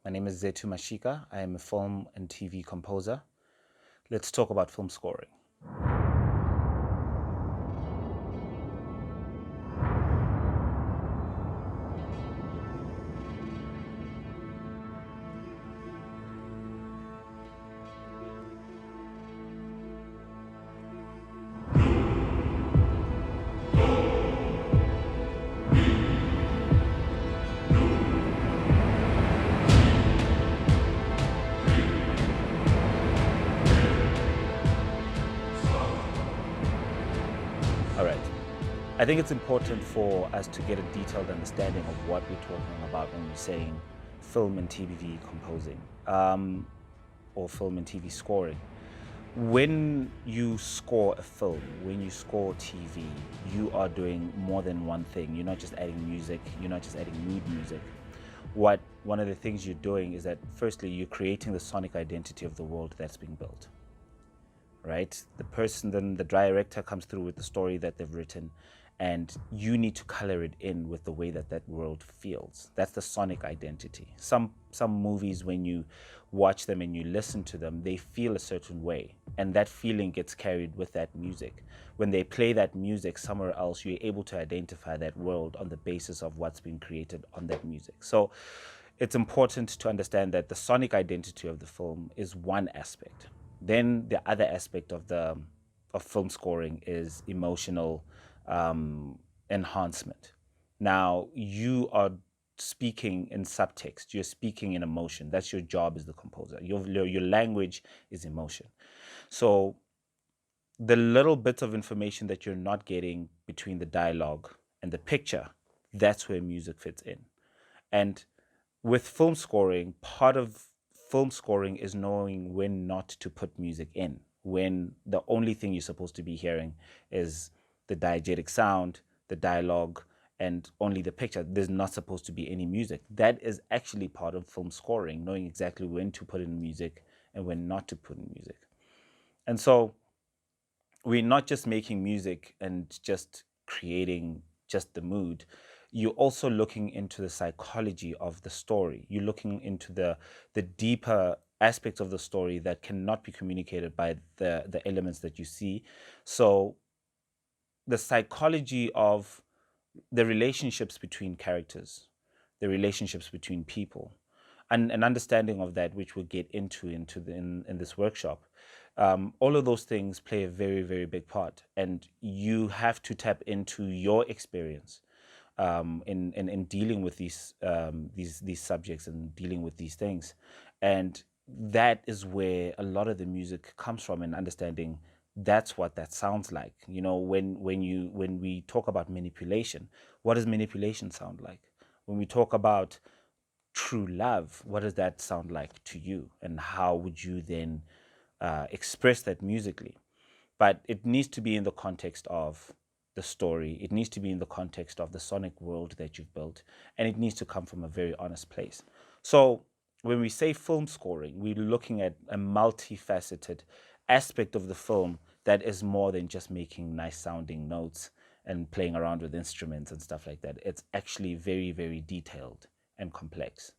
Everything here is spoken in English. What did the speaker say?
My name is Zethu Mashika. I am a film and TV composer. Let's talk about film scoring. All right. I think it's important for us to get a detailed understanding of what we're talking about when we're saying film and TV composing or film and TV scoring. When you score a film, when you score TV, you are doing more than one thing. You're not just adding music, you're not just adding mood music. One of the things you're doing is that firstly, you're creating the sonic identity of the world that's being built. Right? Then the director comes through with the story that they've written, and you need to color it in with the way that world feels. That's the sonic identity. Some movies, when you watch them and you listen to them, they feel a certain way, and that feeling gets carried with that music. When they play that music somewhere else, you're able to identify that world on the basis of what's been created on that music. So it's important to understand that the sonic identity of the film is one aspect. Then the other aspect of film scoring is emotional enhancement. Now you are speaking in subtext. You're speaking in emotion. That's your job as the composer. Your language is emotion. So the little bits of information that you're not getting between the dialogue and the picture, that's where music fits in. And with film scoring, part of film scoring is knowing when not to put music in, when the only thing you're supposed to be hearing is the diegetic sound, the dialogue, and only the picture. There's not supposed to be any music. That is actually part of film scoring, knowing exactly when to put in music and when not to put in music. And so we're not just making music and just creating just the mood. You're also looking into the psychology of the story. You're looking into the deeper aspects of the story that cannot be communicated by the elements that you see. So the psychology of the relationships between characters, the relationships between people, and an understanding of that, which we'll get into in this workshop. All of those things play a very, very big part, and you have to tap into your experience in dealing with these subjects and dealing with these things. And that is where a lot of the music comes from, and understanding that's what that sounds like. You know, when we talk about manipulation, what does manipulation sound like? When we talk about true love, what does that sound like to you, and how would you then express that musically? But it needs to be in the context of the story. It needs to be in the context of the sonic world that you've built, and it needs to come from a very honest place. So when we say film scoring, we're looking at a multifaceted aspect of the film that is more than just making nice sounding notes and playing around with instruments and stuff like that. It's actually very, very detailed and complex.